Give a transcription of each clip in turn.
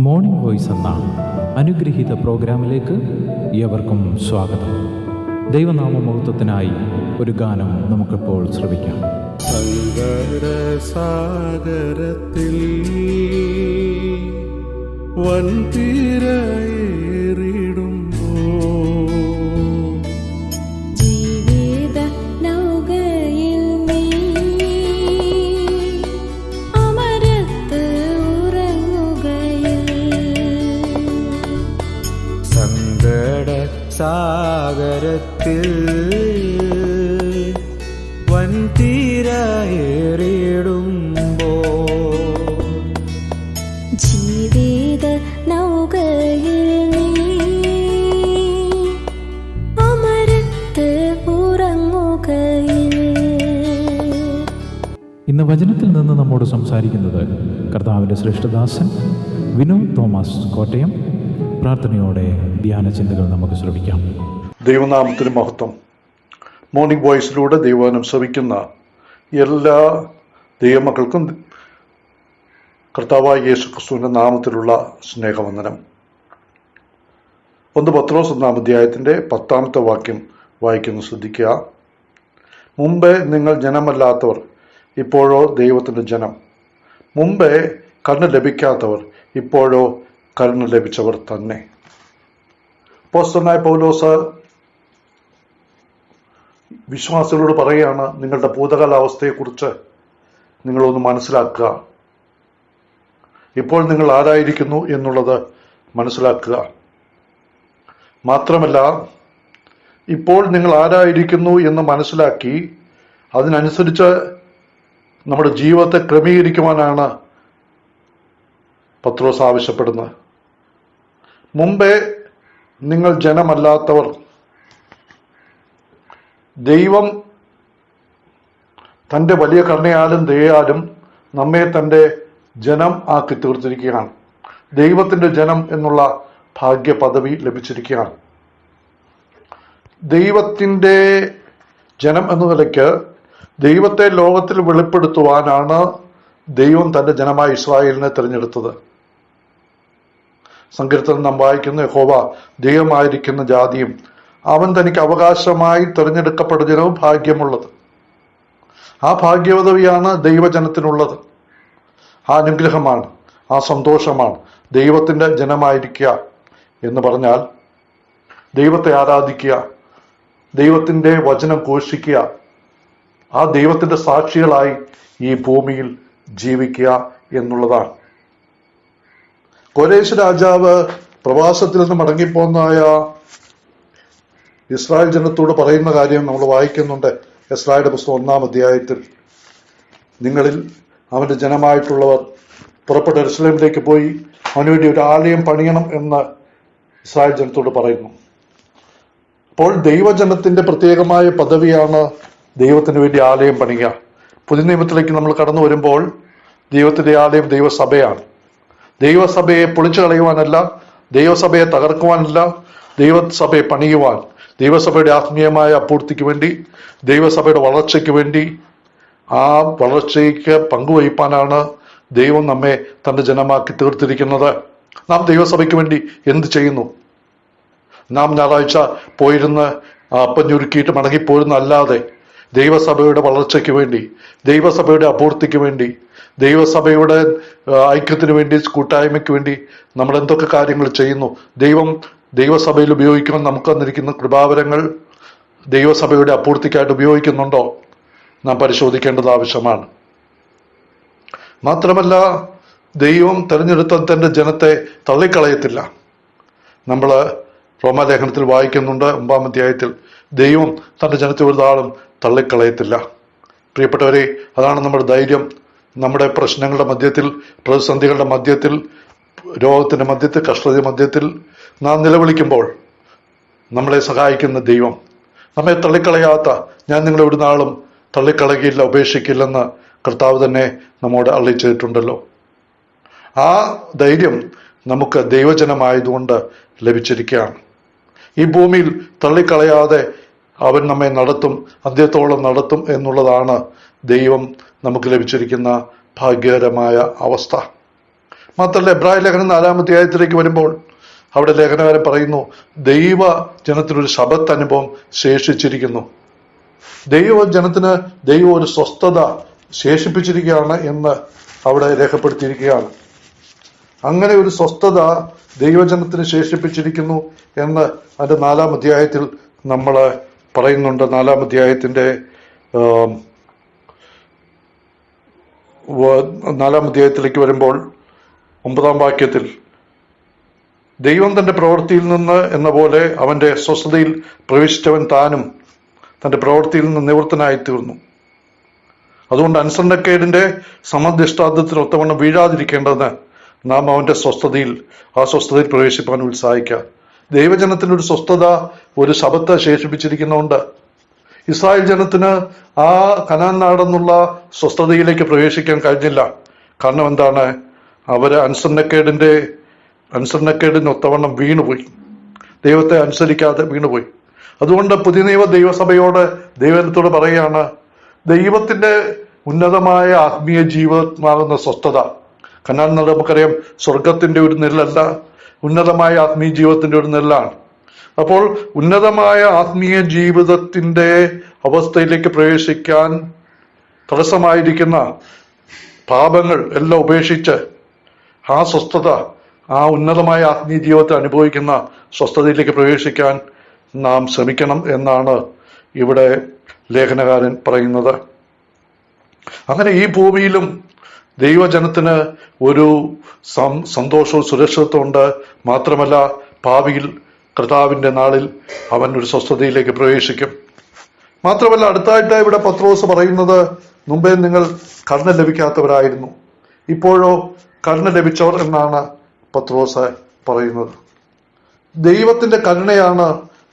Morning voice എന്ന അനുഗ്രഹീത പ്രോഗ്രാമിലേക്ക് ഏവർക്കും സ്വാഗതം. ദൈവനാമമഹത്വത്തിനായി ഒരു ഗാനം നമുക്കിപ്പോൾ ശ്രവിക്കാം. സങ്കടസാഗരത്തിൽ വൻതിരയേറിടുമ്പോ ജീവിത നൗകയിൽ നീ അമരത്ത് ഉറങ്ങുകയിൽ സങ്കടസാഗരത്തിൽ വൻതിരയേറിടുമ്പോ ജീവിത നൗകയിൽ നീ അമരത്ത് ഉറങ്ങുകയിൽ. ഇന്ന് വചനത്തിൽ നിന്ന് നമ്മോട് സംസാരിക്കുന്നത് കർത്താവിൻ്റെ ശ്രേഷ്ഠദാസൻ വിനോദ് തോമസ് കോട്ടയം. പ്രാർത്ഥനയോടെ ധ്യാന ചിന്തകൾ നമുക്ക് ശ്രമിക്കാം. ദൈവനാമത്തിന് മഹത്വം. മോർണിംഗ് വോയിസിലൂടെ ദൈവവചനം ശ്രവിക്കുന്ന എല്ലാ ദൈവമക്കൾക്കും കർത്താവായ യേശു ക്രിസ്തുവിൻ്റെ നാമത്തിലുള്ള സ്നേഹവന്ദനം. 1 പത്രോസ് 1 അധ്യായത്തിൻ്റെ 10 വാക്യം വായിക്കുന്നു, ശ്രദ്ധിക്കുക. മുമ്പേ നിങ്ങൾ ജനമല്ലാത്തവർ, ഇപ്പോഴോ ദൈവത്തിൻ്റെ ജനം. മുമ്പേ കരുണ ലഭിക്കാത്തവർ, ഇപ്പോഴോ കരുണ ലഭിച്ചവർ തന്നെ. അപ്പോസ്തലനായ പൗലോസ് വിശ്വാസികളോട് പറയുകയാണ്, നിങ്ങളുടെ ഭൂതകാലാവസ്ഥയെക്കുറിച്ച് നിങ്ങളൊന്ന് മനസ്സിലാക്കുക. ഇപ്പോൾ നിങ്ങൾ ആരായിരിക്കുന്നു എന്നുള്ളത് മനസ്സിലാക്കുക. മാത്രമല്ല, ഇപ്പോൾ നിങ്ങൾ ആരായിരിക്കുന്നു എന്ന് മനസ്സിലാക്കി അതിനനുസരിച്ച് നമ്മുടെ ജീവിതത്തെ ക്രമീകരിക്കുവാനാണ് പത്രോസ് ആവശ്യപ്പെടുന്നത്. മുമ്പേ നിങ്ങൾ ജനമല്ലാത്തവർ, ദൈവം തൻ്റെ വലിയ കരുണയാലും ദയയാലും നമ്മെ തൻ്റെ ജനം ആക്കി തീർത്തിരിക്കുകയാണ്. ദൈവത്തിൻ്റെ ജനം എന്നുള്ള ഭാഗ്യ പദവി ലഭിച്ചിരിക്കുകയാണ്. ദൈവത്തിൻ്റെ ജനം എന്ന നിലയ്ക്ക് ദൈവത്തെ ലോകത്തിൽ വെളിപ്പെടുത്തുവാനാണ് ദൈവം തൻ്റെ ജനമായ ഇസ്രായേലിനെ തിരഞ്ഞെടുത്തത്. സങ്കീർത്തനം നാം വായിക്കുന്ന, യഹോവ ദൈവമായിരിക്കുന്ന ജാതിയും അവൻ തനിക്ക് അവകാശമായി തിരഞ്ഞെടുക്കപ്പെടുന്ന ജനവും ഭാഗ്യമുള്ളത്. ആ ഭാഗ്യപദവിയാണ് ദൈവജനത്തിനുള്ളത്. ആ അനുഗ്രഹമാണ്, ആ സന്തോഷമാണ് ദൈവത്തിൻ്റെ ജനമായിരിക്കുക എന്ന് പറഞ്ഞാൽ. ദൈവത്തെ ആരാധിക്കുക, ദൈവത്തിൻ്റെ വചനം ഘോഷിക്കുക, ആ ദൈവത്തിൻ്റെ സാക്ഷികളായി ഈ ഭൂമിയിൽ ജീവിക്കുക എന്നുള്ളതാണ്. കോരേശ് രാജാവ് പ്രവാസത്തിൽ നിന്ന് മടങ്ങിപ്പോന്നായ ഇസ്രായേൽ ജനത്തോട് പറയുന്ന കാര്യം നമ്മൾ വായിക്കുന്നുണ്ട്. എസ്രായുടെ പുസ്തകം 1 അധ്യായത്തിൽ, നിങ്ങളിൽ അവൻ്റെ ജനമായിട്ടുള്ളവർ പുറപ്പെട്ട് യെരൂശലേമിലേക്ക് പോയി അവനുവേണ്ടി ഒരു ആലയം പണിയണം എന്ന് ഇസ്രായേൽ ജനത്തോട് പറയുന്നു. അപ്പോൾ ദൈവജനത്തിൻ്റെ പ്രത്യേകമായ പദവിയാണ് ദൈവത്തിന് വേണ്ടി ആലയം പണിയുക. പുതിയ നിയമത്തിലേക്ക് നമ്മൾ കടന്നു വരുമ്പോൾ ദൈവത്തിൻ്റെ ആലയം ദൈവസഭയാണ്. ദൈവസഭയെ പൊളിച്ചു കളയുവാനല്ല, ദൈവസഭയെ തകർക്കുവാനല്ല, ദൈവസഭയെ പണിയുവാൻ, ദൈവസഭയുടെ ആത്മീയമായ അപൂർത്തിക്ക് വേണ്ടി, ദൈവസഭയുടെ വളർച്ചയ്ക്ക് വേണ്ടി, ആ വളർച്ചയ്ക്ക് പങ്കുവഹിപ്പാനാണ് ദൈവം നമ്മെ തൻ്റെ ജനമാക്കി തീർത്തിരിക്കുന്നത്. നാം ദൈവസഭയ്ക്ക് വേണ്ടി എന്ത് ചെയ്യുന്നു? നാം ഞായറാഴ്ച പോയിരുന്ന് അപ്പം ഞുരുക്കിയിട്ട് മടങ്ങിപ്പോരുന്ന അല്ലാതെ ദൈവസഭയുടെ വളർച്ചയ്ക്ക് വേണ്ടി, ദൈവസഭയുടെ അപൂർത്തിക്ക് വേണ്ടി, ദൈവസഭയുടെ ഐക്യത്തിന് വേണ്ടി, കൂട്ടായ്മയ്ക്ക് വേണ്ടി നമ്മൾ എന്തൊക്കെ കാര്യങ്ങൾ ചെയ്യുന്നു? ദൈവസഭയിൽ ഉപയോഗിക്കുവാൻ നമുക്ക് തന്നിരിക്കുന്ന കൃപാവരങ്ങൾ ദൈവസഭയുടെ അപൂർത്തിക്കായിട്ട് ഉപയോഗിക്കുന്നുണ്ടോ? നാം പരിശോധിക്കേണ്ടത് ആവശ്യമാണ്. മാത്രമല്ല, ദൈവം തെരഞ്ഞെടുത്ത തൻ്റെ ജനത്തെ തള്ളിക്കളയത്തില്ല. നമ്മൾ റോമാലേഖനത്തിൽ വായിക്കുന്നുണ്ട് 9 അധ്യായത്തിൽ, ദൈവം തൻ്റെ ജനത്തെ ഒരു നാളും തള്ളിക്കളയത്തില്ല. പ്രിയപ്പെട്ടവരെ, അതാണ് നമ്മുടെ ധൈര്യം. നമ്മുടെ പ്രശ്നങ്ങളുടെ മധ്യത്തിൽ, പ്രതിസന്ധികളുടെ മധ്യത്തിൽ, രോഗത്തിൻ്റെ മധ്യത്തിൽ, കഷ്ടതയുടെ മധ്യത്തിൽ നാം നിലവിളിക്കുമ്പോൾ നമ്മളെ സഹായിക്കുന്ന ദൈവം, നമ്മെ തള്ളിക്കളയാത്ത, ഞാൻ നിങ്ങളെ ഒരു നാളും തള്ളിക്കളയുകയില്ല, ഉപേക്ഷിക്കില്ലെന്ന് കർത്താവ് തന്നെ നമ്മോട് അരുളിച്ചെയ്തിട്ടുണ്ടല്ലോ. ആ ധൈര്യം നമുക്ക് ദൈവജനമായതുകൊണ്ട് ലഭിച്ചിരിക്കുകയാണ്. ഈ ഭൂമിയിൽ തള്ളിക്കളയാതെ അവൻ നമ്മെ നടത്തും, അന്ത്യത്തോളം നടത്തും എന്നുള്ളതാണ് ദൈവം നമുക്ക് ലഭിച്ചിരിക്കുന്ന ഭാഗ്യകരമായ അവസ്ഥ. മാത്രമല്ല എബ്രായ ലേഖനം 4-ാം അധ്യായത്തിലേക്ക് വരുമ്പോൾ അവിടെ ലേഖനകാരൻ പറയുന്നു, ദൈവ ജനത്തിനൊരു ശബത്ത് അനുഭവം ശേഷിച്ചിരിക്കുന്നു. ദൈവജനത്തിന് ദൈവം ഒരു സ്വസ്ഥത ശേഷിപ്പിച്ചിരിക്കുകയാണ് എന്ന് അവിടെ രേഖപ്പെടുത്തിയിരിക്കുകയാണ്. അങ്ങനെ ഒരു സ്വസ്ഥത ദൈവജനത്തിന് ശേഷിപ്പിച്ചിരിക്കുന്നു എന്ന് അതിന്റെ 4-ാം അധ്യായത്തിൽ നമ്മൾ പറയുന്നുണ്ട്. 4-ാം അധ്യായത്തിന്റെ 4-ാം അധ്യായത്തിലേക്ക് വരുമ്പോൾ 9-ാം വാക്യത്തിൽ ദൈവം തന്റെ പ്രവൃത്തിയിൽ നിന്ന് എന്ന പോലെ അവന്റെ സ്വസ്ഥതയിൽ പ്രവേശിച്ചവൻ താനും തന്റെ പ്രവൃത്തിയിൽ നിന്ന് നിവൃത്തനായി തീർന്നു. അതുകൊണ്ട് അനുസരണക്കേടിന്റെ സമദൃഷ്ടാന്തത്തിന് ഒത്തവണ്ണം വീഴാതിരിക്കേണ്ടതിന് നാം അവന്റെ ആ സ്വസ്ഥതയിൽ പ്രവേശിപ്പാൻ ഉത്സാഹിക്കുക. ദൈവജനത്തിനൊരു സ്വസ്ഥത, ഒരു ശബത്ത് ശേഷിപ്പിച്ചിരിക്കുന്നുണ്ട്. ഇസ്രായേൽ ജനത്തിന് ആ കനാൻ നാടെന്നുള്ള സ്വസ്ഥതയിലേക്ക് പ്രവേശിക്കാൻ കഴിഞ്ഞില്ല. കാരണം എന്താണ്? അവര് അനുസരണക്കേടിനൊത്തവണ്ണം വീണുപോയി, ദൈവത്തെ അനുസരിക്കാതെ വീണുപോയി. അതുകൊണ്ട് പുതിയ നിയമ ദൈവസഭയോട് ദൈവത്തോട് പറയുകയാണ്, ദൈവത്തിന്റെ ഉന്നതമായ ആത്മീയ ജീവിതമാകുന്ന സ്വസ്ഥത. കനാൻ നാട് നമുക്കറിയാം സ്വർഗത്തിന്റെ ഒരു നെല്ലല്ല, ഉന്നതമായ ആത്മീയ ജീവിതത്തിന്റെ ഒരു നെല്ലാണ്. അപ്പോൾ ഉന്നതമായ ആത്മീയ ജീവിതത്തിന്റെ അവസ്ഥയിലേക്ക് പ്രവേശിക്കാൻ തടസ്സമായിരിക്കുന്ന പാപങ്ങൾ എല്ലാം ഉപേക്ഷിച്ച് ആ സ്വസ്ഥത, ആ ഉന്നതമായ ആത്മീയ ജീവിതത്തെ അനുഭവിക്കുന്ന സ്വസ്ഥതയിലേക്ക് പ്രവേശിക്കാൻ നാം ശ്രമിക്കണം എന്നാണ് ഇവിടെ ലേഖനകാരൻ പറയുന്നത്. അങ്ങനെ ഈ ഭൂമിയിലും ദൈവജനത്തിന് ഒരു സന്തോഷവും സുരക്ഷിതത്വം ഉണ്ട്. മാത്രമല്ല ഭാവിയിൽ കർത്താവിന്റെ നാളിൽ അവൻ ഒരു സ്വസ്ഥതയിലേക്ക് പ്രവേശിക്കും. മാത്രമല്ല അടുത്തായിട്ട് ഇവിടെ പത്രോസ് പറയുന്നത്, മുമ്പേ നിങ്ങൾ കരുണ ലഭിക്കാത്തവരായിരുന്നു, ഇപ്പോഴോ കരുണ ലഭിച്ചവർ എന്നാണ് പത്രോസ് പറയുന്നത്. ദൈവത്തിന്റെ കരുണയാണ്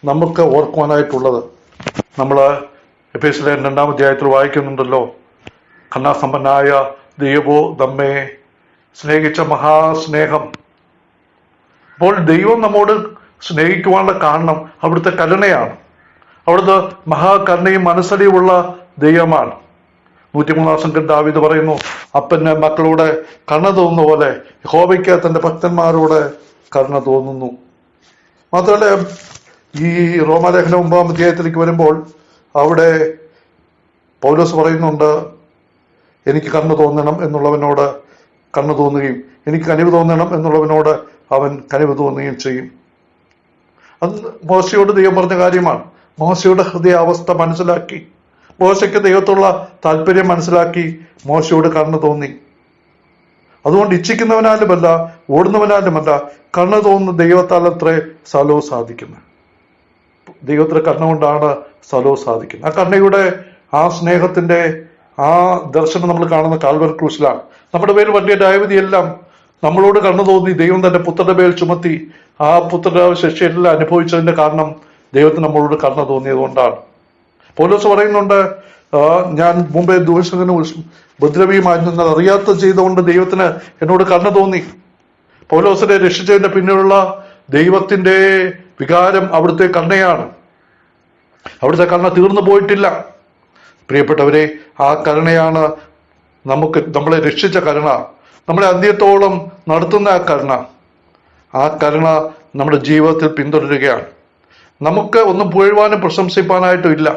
നമുക്ക് ഓർക്കുവാനായിട്ടുള്ളത്. നമ്മൾ എഫേസ്യർ 2-ാം അധ്യായത്തിൽ വായിക്കുന്നുണ്ടല്ലോ, കരുണാസമ്പന്നനായ ദൈവമോ നമ്മെ സ്നേഹിച്ച മഹാസ്നേഹം. അപ്പോൾ ദൈവം നമ്മോട് സ്നേഹിക്കുവാനുള്ള കാരണം അവിടുത്തെ കരുണയാണ്. അവിടുത്തെ മഹാകരുണയും മനസ്സലിയുമുള്ള ദൈവമാണ്. 103-ാം സംഘം ദാവീദ് പറയുന്നു, അപ്പന് മക്കളോട് കരുണ തോന്നുന്ന പോലെ യഹോവയ്ക്ക് തന്റെ ഭക്തന്മാരോട് കരുണ തോന്നുന്നു. മാത്രമല്ല ഈ റോമാലേഖനം 9-ാം അധ്യായത്തിലേക്ക് വരുമ്പോൾ അവിടെ പൗലോസ് പറയുന്നുണ്ട്, എനിക്ക് കരുണ തോന്നണം എന്നുള്ളവനോട് കരുണ തോന്നുകയും എനിക്ക് കനിവ് തോന്നണം എന്നുള്ളവനോട് അവൻ കനിവ് തോന്നുകയും ചെയ്യും. അത് മോശയോട് ദൈവം പറഞ്ഞ കാര്യമാണ്. മോശയുടെ ഹൃദയാവസ്ഥ മനസ്സിലാക്കി, മോശയ്ക്ക് ദൈവത്തോടുള്ള താല്പര്യം മനസ്സിലാക്കി മോശയോട് കരുണ തോന്നി. അതുകൊണ്ട് ഇച്ഛിക്കുന്നവനാലുമല്ല ഓടുന്നവനാലുമല്ല കരുണ തോന്നുന്ന ദൈവത്താൽ അത്രേ സകലവും സാധിക്കുന്നത്. ദൈവത്തിന്റെ കരുണ കൊണ്ടാണ് സകലവും സാധിക്കുന്നത്. ആ കരുണയുടെ ആ സ്നേഹത്തിന്റെ ആ ദർശനം നമ്മൾ കാണുന്ന കാൽവരി ക്രൂശിലാണ്. നമ്മുടെ പേരിൽ വലിയ ഡയബിതിയെല്ലാം നമ്മളോട് കരുണ തോന്നി ദൈവം തന്റെ പുത്രന്റെ പേരിൽ ചുമത്തി ആ പുത്രന്റെ ശിക്ഷയെല്ലാം അനുഭവിച്ചതിന്റെ കാരണം ദൈവത്തിന് നമ്മളോട് കരുണ തോന്നിയത് കൊണ്ടാണ്. പൗലോസ് പറയുന്നുണ്ട്, ഞാൻ മുമ്പേ ദൂഷകനും ഉപദ്രവിയുമായിരുന്നു, അറിയാത്ത ചെയ്തുകൊണ്ട് ദൈവത്തിന് എന്നോട് കരുണ തോന്നി. പൗലോസിനെ രക്ഷിച്ചതിന്റെ പിന്നിലുള്ള ദൈവത്തിന്റെ വികാരം അവിടുത്തെ കരുണയാണ്. അവിടുത്തെ കരുണ തീർന്നു പോയിട്ടില്ല. പ്രിയപ്പെട്ടവരെ, ആ കരുണയാണ് നമ്മളെ രക്ഷിച്ച കരുണ, നമ്മളെ അന്ത്യത്തോളം നടത്തുന്ന ആ കരുണ നമ്മുടെ ജീവിതത്തിൽ പിന്തുടരുകയാണ്. നമുക്ക് ഒന്നും പുകഴുവാനും പ്രശംസിപ്പാനായിട്ടും ഇല്ല.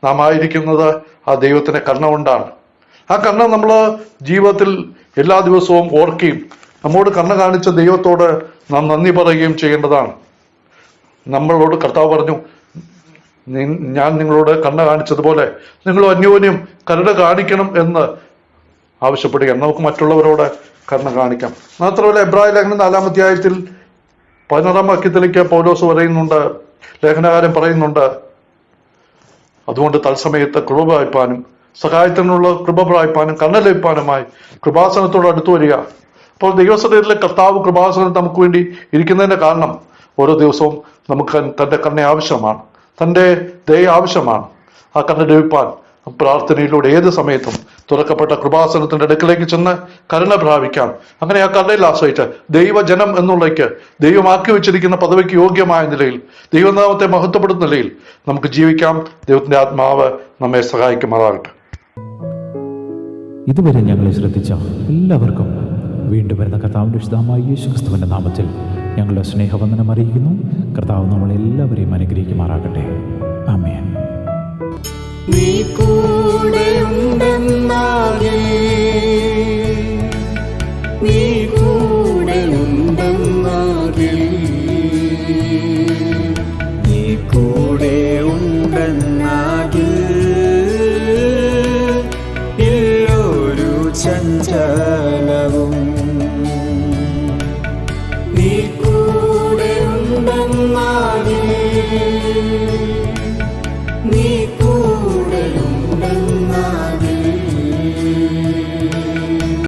നാം ആയിരിക്കുന്നത് ആ ദൈവത്തിന്റെ കരുണ കൊണ്ടാണ്. ആ കരുണ നമ്മൾ ജീവിതത്തിൽ എല്ലാ ദിവസവും ഓർക്കുകയും നമ്മോട് കരുണ കാണിച്ച ദൈവത്തോട് നാം നന്ദി പറയുകയും ചെയ്യേണ്ടതാണ്. നമ്മളോട് കർത്താവ് പറഞ്ഞു, ഞാൻ നിങ്ങളോട് കരുണ കാണിച്ചതുപോലെ നിങ്ങൾ അന്യോന്യം കരുണ കാണിക്കണം എന്ന് ആവശ്യപ്പെടുകയാണ്. നമുക്ക് മറ്റുള്ളവരോട് കരുണ കാണിക്കാം. മാത്രമല്ല എബ്രായ ലേഖനം 4-ാം അധ്യായത്തിൽ 16-ാം വാക്യത്തിലേക്ക് പൗലോസ് പറയുന്നുണ്ട്, ലേഖനകാരൻ പറയുന്നുണ്ട്, അതുകൊണ്ട് തത്സമയത്ത് കൃപ പ്രാപിപ്പാനും സഹായത്തിനുള്ള കൃപ പ്രാപിപ്പാനും കരുണ ലഭിപ്പാനുമായി കൃപാസനത്തോട് അടുത്തു വരിക. അപ്പോൾ ദൈവസഭയിലെ കർത്താവ് കൃപാസനം നമുക്ക് വേണ്ടി ഇരിക്കുന്നതിന്റെ കാരണം ഓരോ ദിവസവും നമുക്ക് തന്റെ കരുണ ആവശ്യമാണ്, തന്റെ ദയ ആവശ്യമാണ്. ആ കരുണ ലഭിപ്പാൻ പ്രാർത്ഥനയിലൂടെ ഏത് സമയത്തും തുറക്കപ്പെട്ട കൃപാസനത്തിന്റെ അടുക്കിലേക്ക് ചെന്ന് കരുണ പ്രാപിക്കാം. അങ്ങനെ ആ കരുണയിൽ ആശ്രയിച്ച് ദൈവജനം എന്നുള്ളയ്ക്ക് ദൈവമാക്കി വെച്ചിരിക്കുന്ന പദവിക്ക് യോഗ്യമായ നിലയിൽ ദൈവനാമത്തെ മഹത്വപ്പെടുന്ന നിലയിൽ നമുക്ക് ജീവിക്കാം. ദൈവത്തിന്റെ ആത്മാവ് നമ്മെ സഹായിക്കുമാറാകട്ടെ. ഇതുവരെ ഞങ്ങളെ ശ്രദ്ധിച്ച എല്ലാവർക്കും വീണ്ടും വരുന്ന കർത്താവിൻ്റെ വിശുദ്ധമായ യേശുക്രിസ്തുവിൻ്റെ നാമത്തിൽ ഞങ്ങളുടെ സ്നേഹവന്ദനം അറിയിക്കുന്നു. കർത്താവ് നമ്മളെല്ലാവരെയും അനുഗ്രഹിക്കുമാറാകട്ടെ. ആമേൻ. നീ കൂടെ